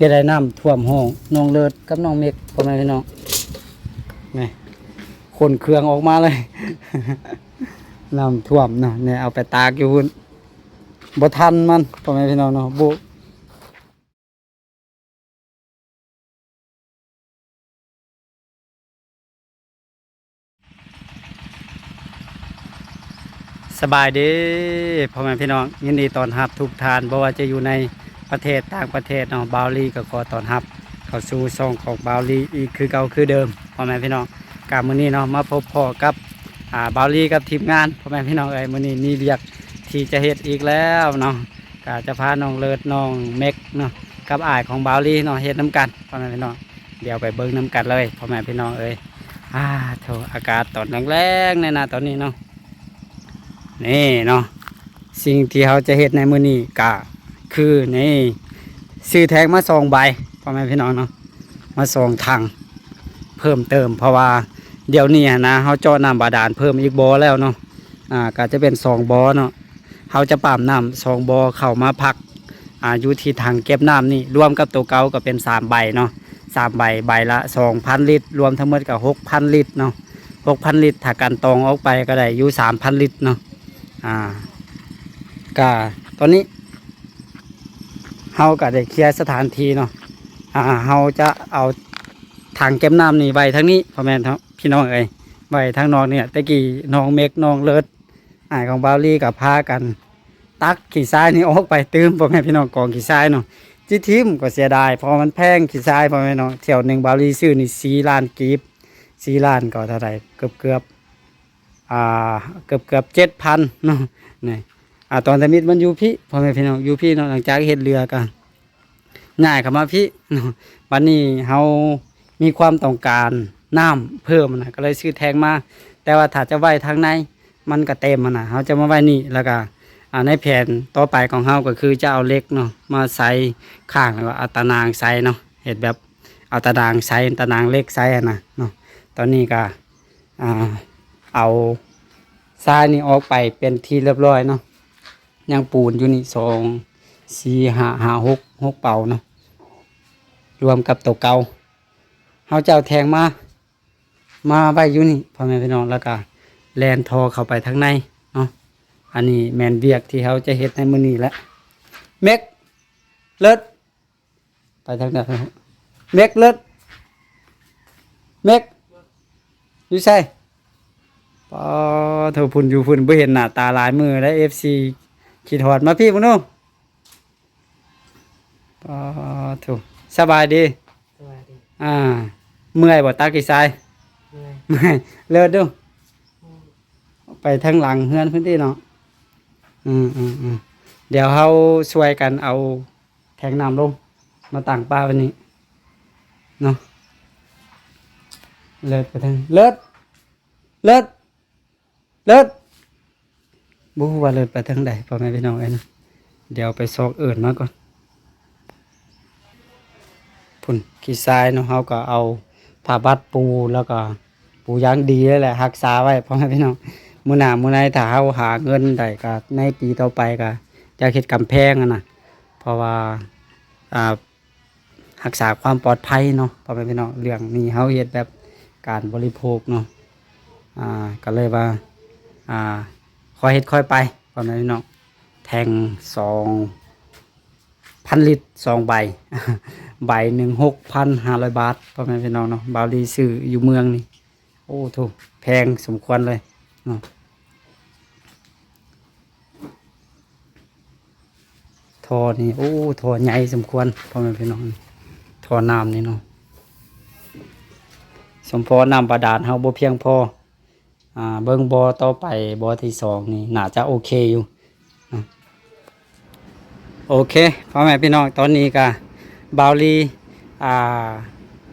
เฮ็ดให้น้ำท่วมห้องน้องเลิศกับน้องเมกพ่อแม่พี่น้องนี่คนเครื่องออกมาเลย น้ำท่วมนะเนี่ยเอาไปตากอยู่พุ่นบ่ทันมันพ่อแม่พี่น้องเนาะบุสบายดีพ่อแม่พี่น้องยินดีต้อนรับทุกท่านบ่ว่าจะอยู่ในประเทศต่างประเทศเนาะบาวลีก็ขอต้อนรับเข้าสู่ช่องของบาวลีอีกคือเก่าคือเดิมพ่อแม่พี่น้องกลับมื้อนี้เนาะมาพบพ่อกับบาวลีกับทีมงานพ่อแม่พี่น้องเอ้ยมื้อนี้มีเรียกที่จะเฮ็ดอีกแล้วเนาะก็จะพาน้องเลิศน้องเม็กเนาะกับอ้ายของบาวลีเนาะเฮ็ดน้ำกันพ่อแม่พี่น้องเดี๋ยวไปเบิ่งน้ำกันเลยพ่อแม่พี่น้องเอ้ยโถอากาศตอนแรงๆในนาตอนนี้เนาะนี่เนาะสิ่งที่เขาจะเฮ็ดในมื้อนี้ก็คือนี่ซื้อแทงมา2 ใบพ่อแม่พี่น้องเนาะมา2 ถังเพิ่มเติมเพราะว่าเดี๋ยวนี้นะเขาเจาะน้ำบาดาลเพิ่มอีกบ่อแล้วเนาะก็จะเป็น2 บ่อเนาะเขาจะปั๊มน้ำ2 บ่อเข้ามาพักอยู่ที่ถังเก็บน้ำนี่รวมกับตัวเก่าก็เป็น3 ใบเนาะ3 ใบใบละ 2,000 ลิตรรวมทั้งหมดก็6,000 ลิตรเนาะ6,000 ลิตรถ้ากันตองออกไปก็ได้อยู่ 3,000 ลิตรเนาะก็ตอนนี้เฮาก็ได้เคลียร์สถานที่เนาะเฮาจะเอาถังเก็บน้ำนี่ไว้ทั้งนี้พ่อแม่พี่น้องเอ้ยไว้ทั้งนอกเนี่ยตะกี้น้องเมกน้องเลิศอ้ายของบาวลี่กับพากันตักขี้ทรายนี่ออกไปตื้มพ่อแม่พี่น้องกองขี้ทรายเนาะจิทิมก็เสียดายเพราะมันแพงขี้ทรายพ่อแม่น้องเที่ยวหนึ่งบาวลี่ซื้อนี่4 ล้านกีบ4 ล้านก็เท่าไหร่เกือบ7,000เนาะนี่ตอนสมิธมันอยู่พี่พ่อแม่พี่น้องอยู่พี่เนาะหลังจากเฮ็ดเรือกันง่ายเข้ามาพี่เนาะวันนี้เฮามีความต้องการน้ำเพิ่มนะก็เลยซื้อแทงมาแต่ว่าถ้าจะไว้ทางในมันก็เต็มนะเฮาจะมาไว้นี่แล้วก็ในแผนต่อไปของเฮาก็คือจะเอาเหล็กเนาะมาใส่ข้างแล้วก็เอาตะนางใส่เนาะเฮ็ดแบบเอาตะนางใส่ตะนางเหล็กใส่นะเนาะตอนนี้ก็เอาทรายนี่ออกไปเป็นที่เรียบร้อยเนาะยังปูนอยู่นี่2 4 5 6 เป่าเนาะรวมกับตัวเก่าเฮาจะเอาแทงมาไว้อยู่นี่พ่อแม่พี่น้องแล้วก็แลนทอเข้าไปทางในเนาะอันนี้แมนเวียกที่เขาจะเฮ็ดในมื้อนี้แหละเม็กเลิศไปทางนั้นเม็กเลิศเม็กอยู่ใส่ปอเธอพุ่นอยู่พุ่นบ่เห็นหน้าตาหลายมือแล้ว FC คิดฮอดมาพี่พุ่นนู้ปอโถสบายดีสวัสดีเมื่อยบ่ตักกี่ทรายเมื่อยเลิศดูไปทางหลังเฮือนพื้นที่เนาะเดี๋ยวเขาช่วยกันเอาแทงน้ำลงมาตั้งป้าวันนี้เนาะเลิศไปทางเลิศบู๊ว่าเลิศไปทางใดพ่อแม่พี่น้องเอ้ยนะเดี๋ยวไปซอกเอิญมาก่อนพุ่นขี้ทรายเนาะเขาก็เอาผ้าบัดปูแล้วก็ปูยางดีเลยแหละรักษาไว้พ่อแม่พี่น้องมื้อหน้ามื้อไหนถ้าเขาหาเงินได้ก็ในปีต่อไปก็จะเฮ็ดกำแพงนะเพราะว่ารักษาความปลอดภัยเนาะพ่อแม่พี่น้องเรื่องนี้เขาเฮ็ดแบบการบริโภคเนาะก็เลยว่าค่อยเฮ็ดค่อยไปพ่อแม่พี่น้องแทง2,000 ลิตร2 ใบ ใบหนึ่ง6,500 บาทพ่อแม่พี่น้องเนาะบาวลีซื้ออยู่เมืองนี่โอ้ถูกแพงสมควรเลยเนาะท่อนี่โอ้ท่อใหญ่สมควรพ่อแม่พี่น้องท่อน้ำนี่เนาะสมพอน้ำบาดาลเฮาบ่เพียงพอเบิ่งบ่อต่อไปบ่อที่2นี่น่าจะโอเคอยู่โอเคพ่อแม่พี่น้องตอนนี้ก็บาวลี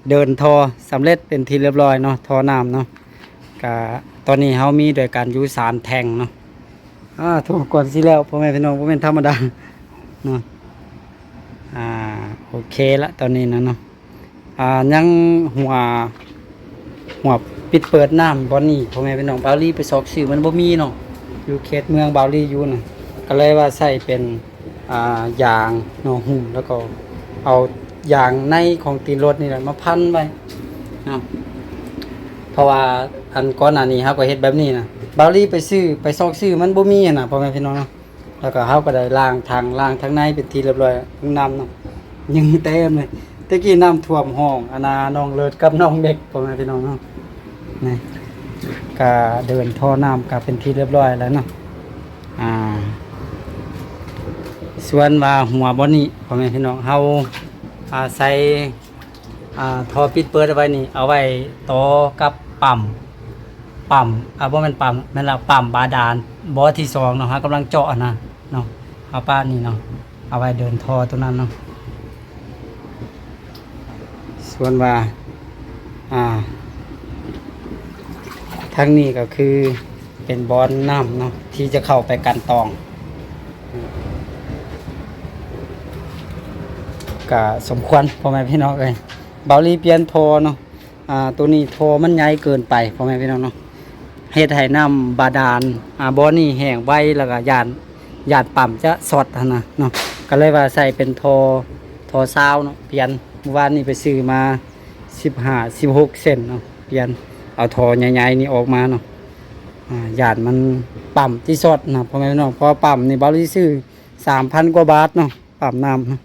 เดินท่อสำเร็จเป็นที่เรียบร้อยเนาะท่อน้ำเนาะก็ตอนนี้เฮามีโดยการอยู่3 แทงเนาะถูกก่อนสิแล้วพ่อแม่พี่น้องบ่แม่นธรรมดาเนาะโอเคละตอนนี้นะเนาะยังหัวปิดเปิดน้ำบ่นี่พ่อแม่พี่น้องบาวลีไปสอบชื่อมันบ่มีเนาะอยู่เขตเมืองบาวลีอยู่น่ะก็เลยว่าใส่เป็นยางเนาะหุ้มแล้วก็เอา อย่างในของตีนรถนี่แหละมาพันไว้เนาะเพราะว่าอันก่อนหน้านี้เฮาก็เฮ็ดแบบนี้นะบาวลี่ไปซื้อไปซอกซื้อมันบ่มีน่ะพ่อแม่พี่น้องเนาะแล้วก็เฮาก็ได้ล้างทางในเป็นที่เรียบร้อยทั้งน้ำเนาะยังเต็มเลยตะกี้น้ำท่วมห้องอาณาน้องเลิศกับน้องเด็กพ่อแม่พี่น้องเนาะนี่ก็เดินท่อน้ำก็เป็นที่เรียบร้อยแล้วเนาะส่วนว่าหัวบ่นี้พ่อแม่พี่น้องเฮาใส่ท่อปิดเปิดเอาไว้นี่เอาไว้ต่อกับปั๊มบ่แม่นปั๊มแม่นละปั๊มบาดาลบ่อที่2เนาะฮะกำลังเจาะนะเนาะเอาป้านี่เนาะเอาไว้เดินท่อตรงนั้นเนาะส่วนว่าทางนี้ก็คือเป็นบอนน้ำเนาะที่จะเข้าไปกันตองก็สมควรพ่อแม่พี่น้องเอ้ยเบาลีเปลี่ยนโทเนาะตัวนี้โทมันใหญ่เกินไปพ่อแม่พี่น้องเนาะเฮ็ดให้น้ำบาดาลบ่อนี่แห้งไวแล้วก็ยานปั๊มจะสดหั่นน่ะเนาะก็เลยว่าใส่เป็นโทซาวเนาะเปลี่ยนเมื่อวานนี้ไปซื้อมา15-16 เซนเนาะเปลี่ยนเอาโทใหญ่ๆนี่ออกมาเนาะยานมันปั๊มที่สดนะพ่อแม่พี่น้องเพราะปั๊มนี่เบาลีซื้อ 3,000 กว่าบาทเนาะปั๊มน้ำเนาะ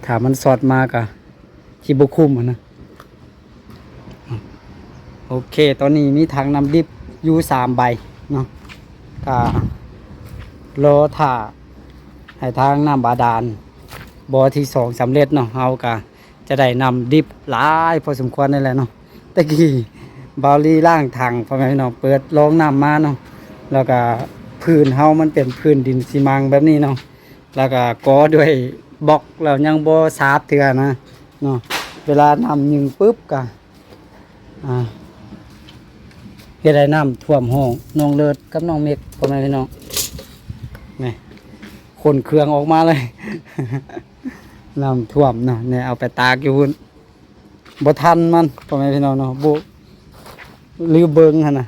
ถ้ามันสดมากอะที่บุคุ้มนะโอเคตอนนี้มีถังน้ำดิบอยู่3 ใบเนาะก็รอถ่าให้ทางน้ำบาดาลบ่อที่2สำเร็จเนาะเฮาก็จะได้นำดิบหลายพอสมควรนี่แหละเนาะตะกี้บาวลีล่างถังพ่อแม่พี่น้องเปิดรองน้ำมาเนาะแล้วก็พื้นเฮามันเป็นพื้นดินซีมังแบบนี้เนาะแล้วก็ก่อด้วยบล็อกแล้วยังบ่สาบเถื่อนะเนาะเวลานำยิงปุ๊บก็เฮ็ดให้น้ำท่วมห้องน้องเลิศกับน้องเมฆพ่อแม่พี่น้องนี่คนเครื่องออกมาเลย น้ำท่วมเนาะเนี่ยเอาไปตากอยู่พุ่นบ่ทันมันพ่อแม่พี่น้องเนาะบ่ลือเบิ่งหั่นน่ะ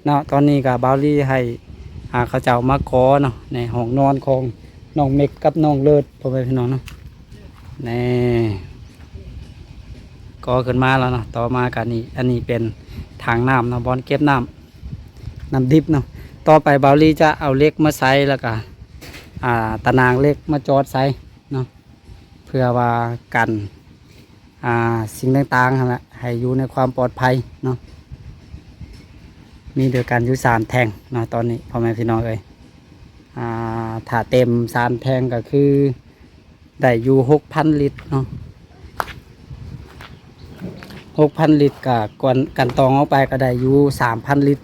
เนาะตอนนี้ก็บาวลี่ให้เขาเจ้ามาขอเนาะในห้องนอนของน้องเมฆกับน้องเลิศพ่อแม่พี่น้องเนาะนี่ก็ขึ้นมาแล้วเนาะต่อมากันนี่อันนี้เป็นถังน้ำเนาะบอนเก็บน้ำดิบเนาะต่อไปบาวลี่จะเอาเหล็กมาใส่แล้วก็ตะนางเหล็กมาจอดใส่เนาะเพื่อว่ากันสิ่งต่างๆแหละให้อยู่ในความปลอดภัยเนาะมีเดียวกันอยู่3 แท่งเนาะตอนนี้พ่อแม่พี่น้องเอ้ยถ้าเต็ม3 แท่งก็คือได้อยู่ 6,000 ลิตรเนาะ 6,000 ลิตรกับกันตองเอาไปก็ได้อยู่ 3,000 ลิตร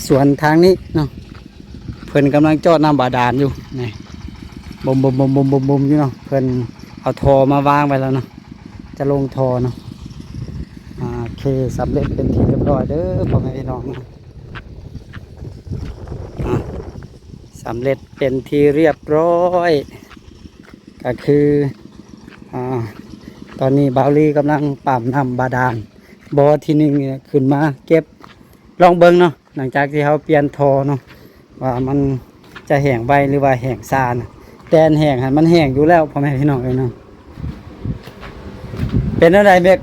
ส่วนทางนี้เนาะเพิ่นกำลังจอดน้ำบาดาลอยู่นี่บ่มอยู่เนาะเพิ่นเอาทอมาวางไว้แล้วเนาะจะลงทอเนาะโอเคสำเร็จเป็นที่เรียบร้อยเด้อพ่อแม่พี่น้องสำเร็จเป็นที่เรียบร้อยก็คือตอนนี้บาวลีกำลังปั๊มน้ำบาดาลบ่อที่1เนี่ยขึ้นมาเก็บลองเบิ่งเนาะหลังจากที่เขาเปลี่ยนทอเนาะว่ามันจะแห้งใบหรือว่าแห้งซานะแต่อันแห้งหันมันแห้งอยู่แล้วพ่อแม่พี่น้องเลยเนาะเป็นอะไรเบก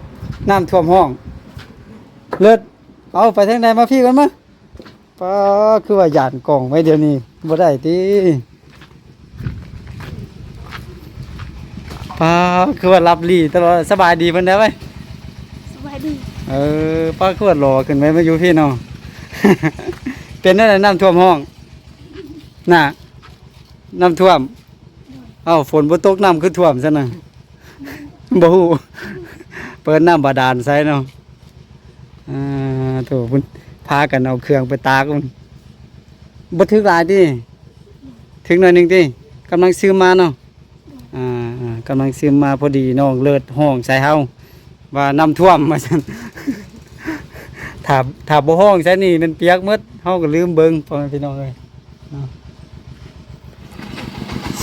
น้ำท่วมห้องเลิศเอาไปทางใดมาพี่กันมั้ยป้าคือว่าหยาดกล่องไว้เดี๋ยวนี้บ่ได้ติป้าคือว่ารับรีตลอดสบายดีเพิ่นได้ไหมสบายดีป้าคือว่ารอขึ้นไว้มาอยู่พี่เนาะ เป็นอะไรน้ำท่วมห้องน่ะน้ำท่วมฝนบ่ตกน้ำคือท่วมซะนะบ่ฮู้เปิดน้ำบาดาลใส่เนาะโถพุ่นพากันเอาเครื่องไปตากพุ่นบ่ถึกหลายติถึงหน่อยนึงติกำลังซื้อมาเนาะกำลังซื้อมาพอดีน้องเลิศห้องใส่เฮาว่าน้ำท่วมว่าซั่น ถ้าบ่ห้องใส่นี่มันเปียกหมดเฮาก็ลืมเบิ่งพ่อแม่พี่น้องเอ้ย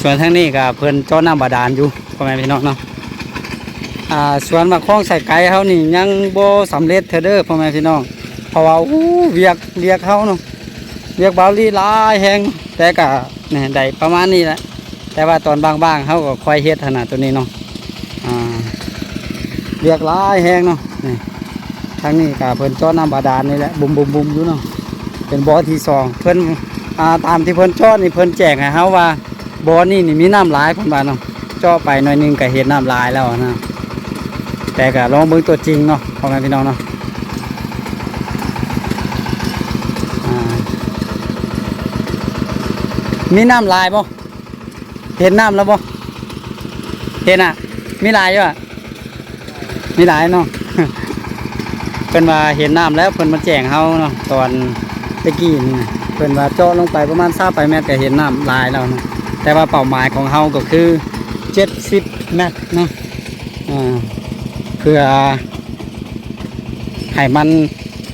ส ส่วนทางนี้ก็เพิ่นเจ้าน้ำบาดาลอยู่พ่อแม่พี่น้องเนาะส่วนมะคล้องใส่ไก่เฮานี่ยังบ่สำเร็จเด้อพ่อแม่พี่น้องเพราะว่าเวียกเฮาเนาะเวียกเบาลีหลายแฮงแต่ก็นี่ได้ประมาณนี้แหละแต่ว่าตอนบางๆเฮาก็ค่อยเฮ็ดขนาดตัวนี้เนาะเวียกหลายแฮงเนาะนี่ทางนี้ก็เพิ่นเจ้าน้ำบาดาลนี่แหละบุมๆอยู่เนาะเป็นบ่อที่สองเพิ่นตามที่เพิ่นเจาะนี่เพิ่นแจ้งให้เฮาว่าบ่อนี่มีน้ำหลายเพิ่นว่าเนาะเจาะไปหน่อยนึงก็เห็นน้ำหลายแล้วนะแต่ก็ลองเบิ่งตัวจริงเนาะพ่อแม่พี่น้องเนาะมีน้ำลายบ่เห็นน้ำแล้วบ่เห็นมีลายอยู่มีลายเนาะ เพิ่นว่าเห็นน้ำแล้วเพิ่นมาแจ้งเฮาเนาะตอนตะกี้นี่นะเพิ่นว่าเจาะลงไปประมาณ20 เมตรก็เห็นน้ำลายแล้วเนาะแต่ว่าเป้าหมายของเฮาก็คือ70 เมตรเนาะเพื่อให้มัน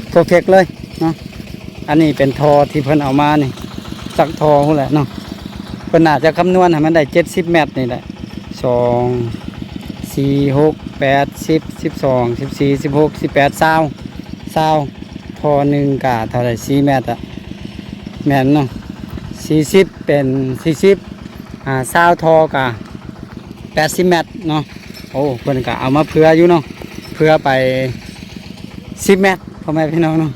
เพอร์เฟกต์เลยเนาะอันนี้เป็นทอที่เพิ่นเอามานี่สักทอพุ่นแหละเนาะเพิ่นน่าจะคำนวณให้มันได้70 เมตรนี่แหละ2 4 6 8 10 12 14 16 18 20ทอหนึ่งกะเท่าไหร่4 เมตรอะแม่นเนาะ40เป็น4020ทอกะ80 เมตรเนาะโอ้เพิ่นก็เอามาเพื่ออยู่เนาะเพื่อไป10 เมตรพ่อแม่พี่น้องเนาะ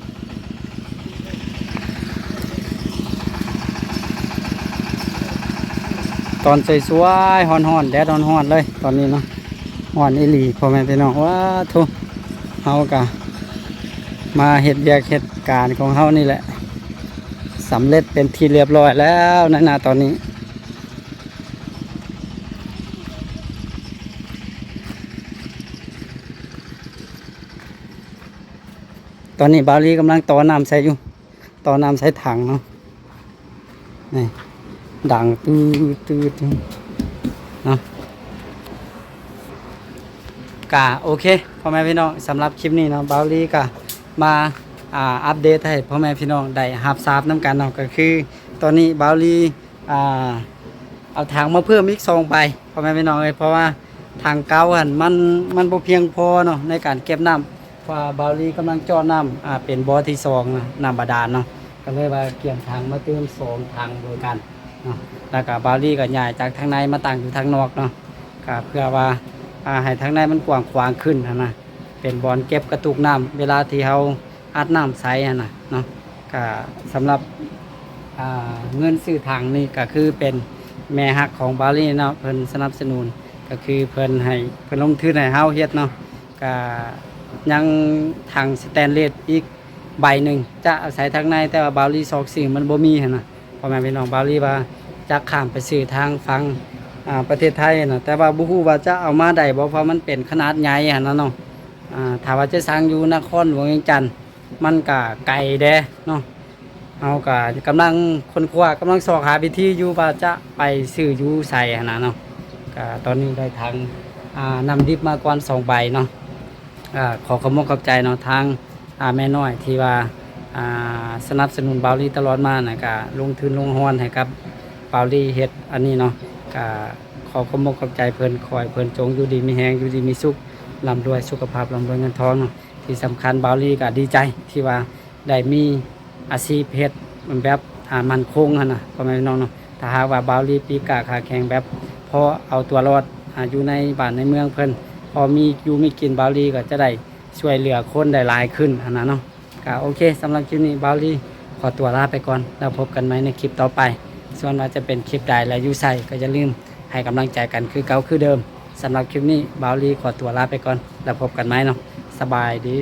ตอนสวยๆฮ้อนๆแดดฮ้อนๆเลยตอนนี้เนาะฮ้อนอีหลีพ่อแม่พี่น้องว้าทุเฮาก็มาเฮ็ดเวียกเฮ็ดการของเฮานี่แหละสำเร็จเป็นที่เรียบร้อยแล้วนะตอนนี้บาลีกำลังต่อน้ำใส่อยู่ต่อน้ำใส่ถังเนาะนี่ดังตื้อเนาะกะโอเคพ่อแม่พี่น้องสำหรับคลิปนี้เนาะบาลีกะมาอัปเดตให้พ่อแม่พี่น้องได้รับทราบน้ำกันเนาะก็คือตอนนี้บาลีเอาถังมาเพิ่มอีก2 ใบพ่อแม่พี่น้องเลยเพราะว่าถังเก่าหันมันบ่เพียงพอเนาะในการเก็บน้ำว่าบาลีกำลังเจาะน้ำเป็นบ่อที่2นะน้ำบาดาลเนาะก็เลยว่าเกี่ยมถังมาเติม2 ถังโดยกันเนาะแล้วก็บาลีก็ย้ายจากทางในมาตั้งอยู่ทางนอกเนาะก็เพื่อว่าให้ทางในมันกว้างขวางขึ้นนะเป็นบ่อนเก็บกระตุกน้ำเวลาที่เราอัดน้ำใสนะเนาะก็สำหรับเงินซื้อถังนี่ก็คือเป็นแม่ฮักของบาลีเนาะเพิ่นสนับสนุนก็คือเพิ่นให้เพิ่นลงทุนให้เฮาเฮ็ดเนาะก็ยังถังสแตนเลสอีกใบหนึ่งจะอาศัยทางในแต่ว่าบาลีซอกสิ่งมันบ่มีหั่นน่ะพ่อแม่พี่น้องบาลีว่าจะข้ามไปซื้อทางฝั่งประเทศไทยนะแต่ว่าบุฮูว่าจะเอามาได้บ่เพราะมันเป็นขนาดใหญ่หั่นนะเนาะถ้าว่าจะสร้างอยู่นครหลวงเวียงจันทน์มันก็ไกลเด้เนาะเอาก็กำลังคนคว้ากำลังสอบหาวิธีอยู่ว่าจะไปซื้ออยู่ใส่หั่นนะเนาะก็ตอนนี้ได้ทางนำดิบมาก่อน2 ใบเนาะขอขอบคุณขอบใจเนาะทางแม่น้อยที่ว่าสนับสนุนบาลีตลอดมานะก็ลงทุนลงห้อนให้กับบาลีเฮ็ดอันนี้เนาะก็ขอขอบคุณขอบใจเพิ่นคอยเพิ่นจงอยู่ดีมีแฮงอยู่ดีมีสุขร่ำรวยสุขภาพร่ำรวยเงินทองเนาะที่สำคัญบาลีก็ดีใจที่ว่าได้มีอาชีพเฮ็ดมันแบบมั่นคงหั่นน่ะพ่อแม่พี่น้องเนาะถ้าหากว่าบาลีปีกะขาแข็งแบบพอเอาตัวรอดอยู่ในบ้านในเมืองเพิ่นพอมีอยู่มีกินบาลีก็จะได้ช่วยเหลือคนได้หลายขึ้นหั่นน่ะเนาะก็โอเคสำหรับคลิปนี้บาลีขอตัวลาไปก่อนแล้วพบกันใหม่ในคลิปต่อไปส่วนว่าจะเป็นคลิปใดและอยู่ใส่ก็อย่าลืมให้กำลังใจกันคือเก่าคือเดิมสำหรับคลิปนี้บาลีขอตัวลาไปก่อนแล้วพบกันใหม่เนาะสบายดี